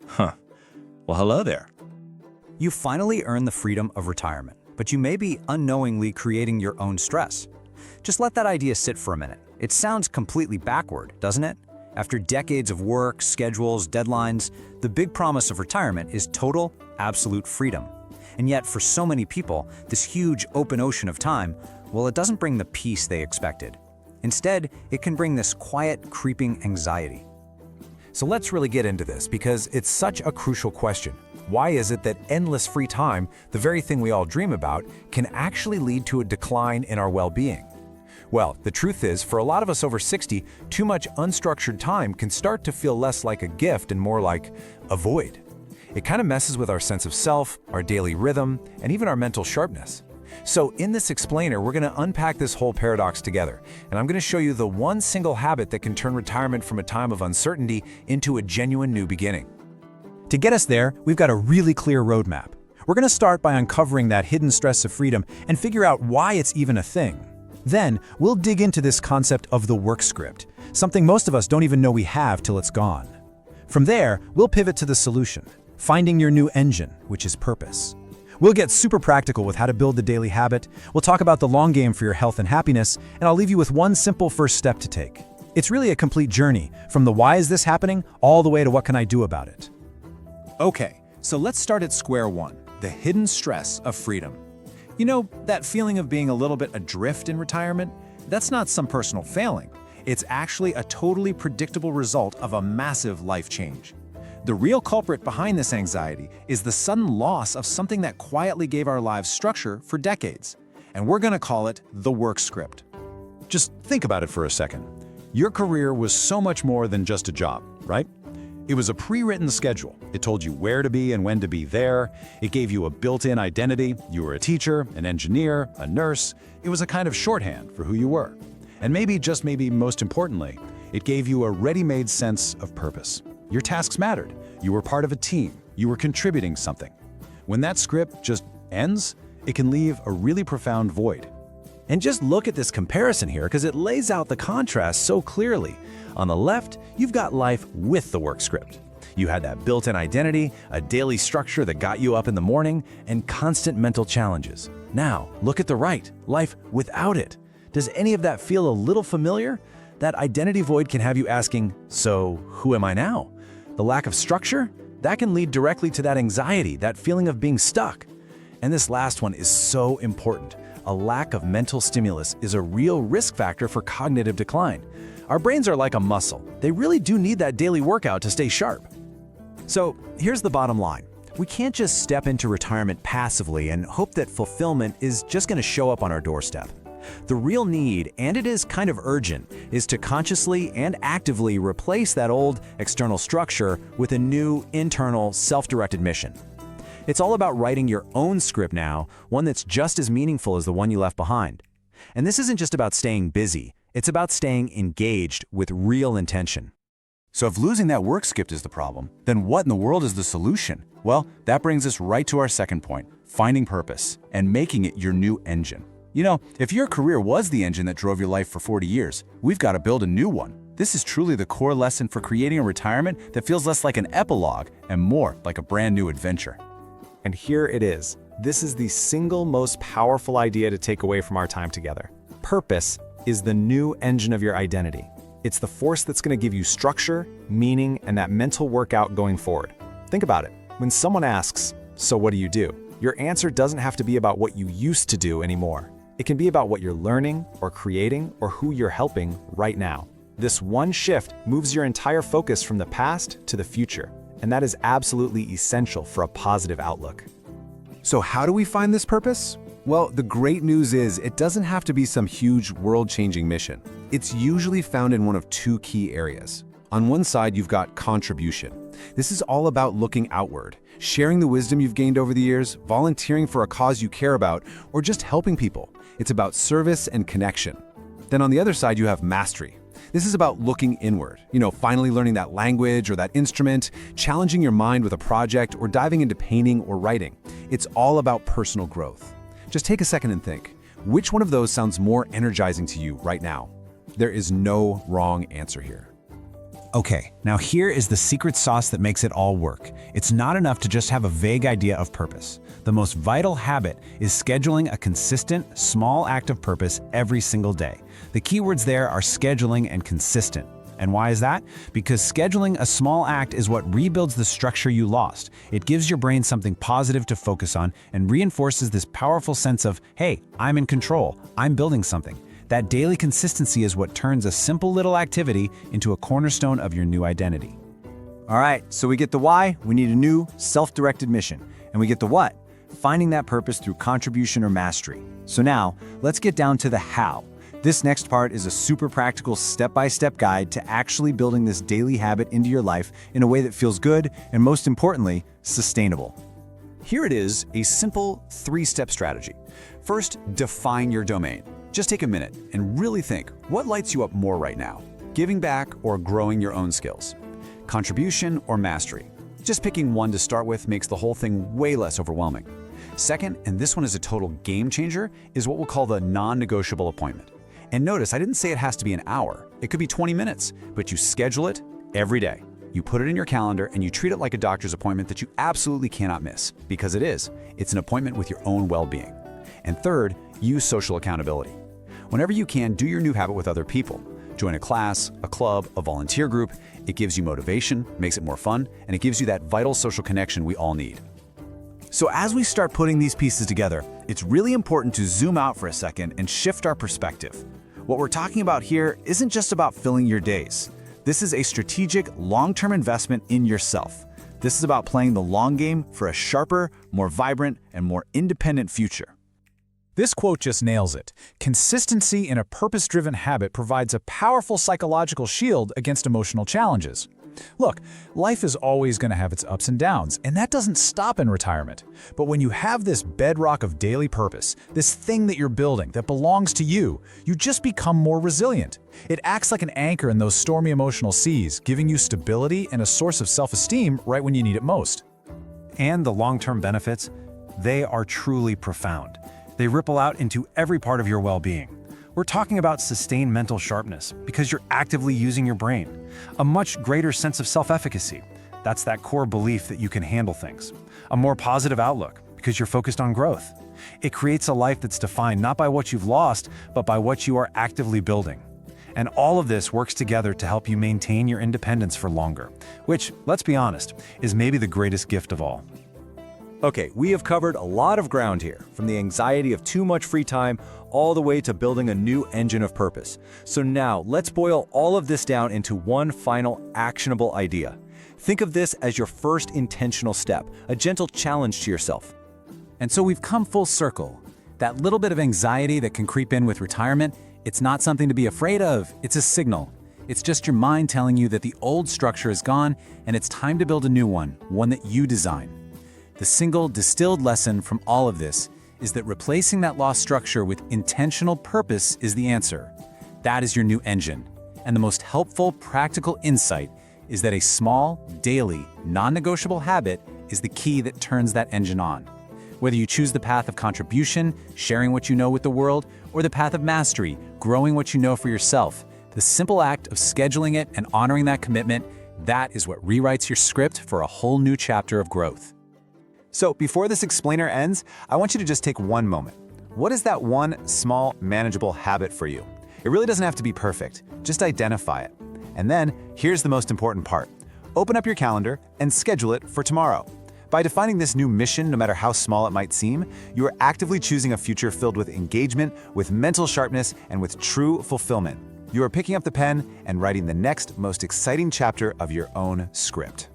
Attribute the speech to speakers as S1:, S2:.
S1: Huh. Well, hello there.
S2: You finally earn the freedom of retirement, but you may be unknowingly creating your own stress. Just let that idea sit for a minute. It sounds completely backward, doesn't it? After decades of work, schedules, deadlines, the big promise of retirement is total, absolute freedom. And yet, for so many people, this huge open ocean of time, well, it doesn't bring the peace they expected. Instead, it can bring this quiet, creeping anxiety.
S3: So let's really get into this because it's such a crucial question. Why is it that endless free time, the very thing we all dream about, can actually lead to a decline in our well-being? Well, the truth is, for a lot of us over 60, too much unstructured time can start to feel less like a gift and more like a void. It kind of messes with our sense of self, our daily rhythm, and even our mental sharpness. So in this explainer, we're going to unpack this whole paradox together, and I'm going to show you the one single habit that can turn retirement from a time of uncertainty into a genuine new beginning.
S4: To get us there, we've got a really clear roadmap. We're going to start by uncovering that hidden stress of freedom and figure out why it's even a thing. Then, we'll dig into this concept of the work script, something most of us don't even know we have till it's gone. From there, we'll pivot to the solution, finding your new engine, which is purpose. We'll get super practical with how to build the daily habit, we'll talk about the long game for your health and happiness, and I'll leave you with one simple first step to take. It's really a complete journey, from the why is this happening, all the way to what can I do about it.
S3: Okay, so let's start at square one, the hidden stress of freedom. You know, that feeling of being a little bit adrift in retirement? That's not some personal failing. It's actually a totally predictable result of a massive life change. The real culprit behind this anxiety is the sudden loss of something that quietly gave our lives structure for decades. And we're going to call it the work script.
S4: Just think about it for a second. Your career was so much more than just a job, right? It was a pre-written schedule. It told you where to be and when to be there. It gave you a built-in identity. You were a teacher, an engineer, a nurse. It was a kind of shorthand for who you were. And maybe, just maybe most importantly, it gave you a ready-made sense of purpose. Your tasks mattered. You were part of a team. You were contributing something. When that script just ends, it can leave a really profound void.
S3: And just look at this comparison here because it lays out the contrast so clearly. On the left, you've got life with the work script. You had that built-in identity, a daily structure that got you up in the morning, and constant mental challenges. Now, look at the right, life without it. Does any of that feel a little familiar? That identity void can have you asking, so who am I now? The lack of structure? That can lead directly to that anxiety, that feeling of being stuck. And this last one is so important. A lack of mental stimulus is a real risk factor for cognitive decline. Our brains are like a muscle. They really do need that daily workout to stay sharp.
S2: So here's the bottom line. We can't just step into retirement passively and hope that fulfillment is just going to show up on our doorstep. The real need, and it is kind of urgent, is to consciously and actively replace that old external structure with a new internal self-directed mission. It's all about writing your own script now, one that's just as meaningful as the one you left behind. And this isn't just about staying busy, it's about staying engaged with real intention.
S3: So if losing that work script is the problem, then what in the world is the solution? Well, that brings us right to our second point, finding purpose and making it your new engine. You know, if your career was the engine that drove your life for 40 years, we've got to build a new one. This is truly the core lesson for creating a retirement that feels less like an epilogue and more like a brand new adventure.
S4: And here it is. This is the single most powerful idea to take away from our time together. Purpose is the new engine of your identity. It's the force that's going to give you structure, meaning, and that mental workout going forward. Think about it. When someone asks, "So what do you do?" your answer doesn't have to be about what you used to do anymore. It can be about what you're learning or creating or who you're helping right now. This one shift moves your entire focus from the past to the future, and that is absolutely essential for a positive outlook.
S5: So how do we find this purpose? Well, the great news is it doesn't have to be some huge world-changing mission. It's usually found in one of two key areas. On one side, you've got contribution. This is all about looking outward, sharing the wisdom you've gained over the years, volunteering for a cause you care about, or just helping people. It's about service and connection. Then on the other side, you have mastery. This is about looking inward, finally learning that language or that instrument, challenging your mind with a project, or diving into painting or writing. It's all about personal growth. Just take a second and think, which one of those sounds more energizing to you right now? There is no wrong answer here.
S2: Okay, now here is the secret sauce that makes it all work. It's not enough to just have a vague idea of purpose. The most vital habit is scheduling a consistent, small act of purpose every single day. The keywords there are scheduling and consistent. And why is that? Because scheduling a small act is what rebuilds the structure you lost. It gives your brain something positive to focus on and reinforces this powerful sense of, hey, I'm in control, I'm building something. That daily consistency is what turns a simple little activity into a cornerstone of your new identity.
S3: All right, so we get the why, we need a new, self-directed mission. And we get the what, finding that purpose through contribution or mastery. So now, let's get down to the how. This next part is a super practical step-by-step guide to actually building this daily habit into your life in a way that feels good and, most importantly, sustainable.
S2: Here it is, a simple 3-step strategy. First, define your domain. Just take a minute and really think, what lights you up more right now? Giving back or growing your own skills? Contribution or mastery? Just picking one to start with makes the whole thing way less overwhelming. Second, and this one is a total game changer, is what we'll call the non-negotiable appointment. And notice, I didn't say it has to be an hour. It could be 20 minutes, but you schedule it every day. You put it in your calendar and you treat it like a doctor's appointment that you absolutely cannot miss, because it is. It's an appointment with your own well-being. And third, use social accountability. Whenever you can, do your new habit with other people. Join a class, a club, a volunteer group. It gives you motivation, makes it more fun, and it gives you that vital social connection we all need. So as we start putting these pieces together, it's really important to zoom out for a second and shift our perspective. What we're talking about here isn't just about filling your days. This is a strategic, long-term investment in yourself. This is about playing the long game for a sharper, more vibrant, and more independent future.
S6: This quote just nails it. Consistency in a purpose-driven habit provides a powerful psychological shield against emotional challenges. Look, life is always going to have its ups and downs, and that doesn't stop in retirement. But when you have this bedrock of daily purpose, this thing that you're building that belongs to you, you just become more resilient. It acts like an anchor in those stormy emotional seas, giving you stability and a source of self-esteem right when you need it most.
S2: And the long-term benefits, they are truly profound. They ripple out into every part of your well-being. We're talking about sustained mental sharpness because you're actively using your brain. A much greater sense of self-efficacy. That's that core belief that you can handle things. A more positive outlook because you're focused on growth. It creates a life that's defined not by what you've lost, but by what you are actively building. And all of this works together to help you maintain your independence for longer, which, let's be honest, is maybe the greatest gift of all.
S3: Okay, we have covered a lot of ground here, from the anxiety of too much free time all the way to building a new engine of purpose. So now, let's boil all of this down into one final actionable idea. Think of this as your first intentional step, a gentle challenge to yourself.
S2: And so we've come full circle. That little bit of anxiety that can creep in with retirement, it's not something to be afraid of, it's a signal. It's just your mind telling you that the old structure is gone and it's time to build a new one that you design. The single distilled lesson from all of this is that replacing that lost structure with intentional purpose is the answer. That is your new engine. And the most helpful, practical insight is that a small, daily, non-negotiable habit is the key that turns that engine on. Whether you choose the path of contribution, sharing what you know with the world, or the path of mastery, growing what you know for yourself, the simple act of scheduling it and honoring that commitment, that is what rewrites your script for a whole new chapter of growth.
S3: So before this explainer ends, I want you to just take one moment. What is that one small, manageable habit for you? It really doesn't have to be perfect. Just identify it. And then, here's the most important part. Open up your calendar and schedule it for tomorrow. By defining this new mission, no matter how small it might seem, you are actively choosing a future filled with engagement, with mental sharpness, and with true fulfillment. You are picking up the pen and writing the next, most exciting chapter of your own script.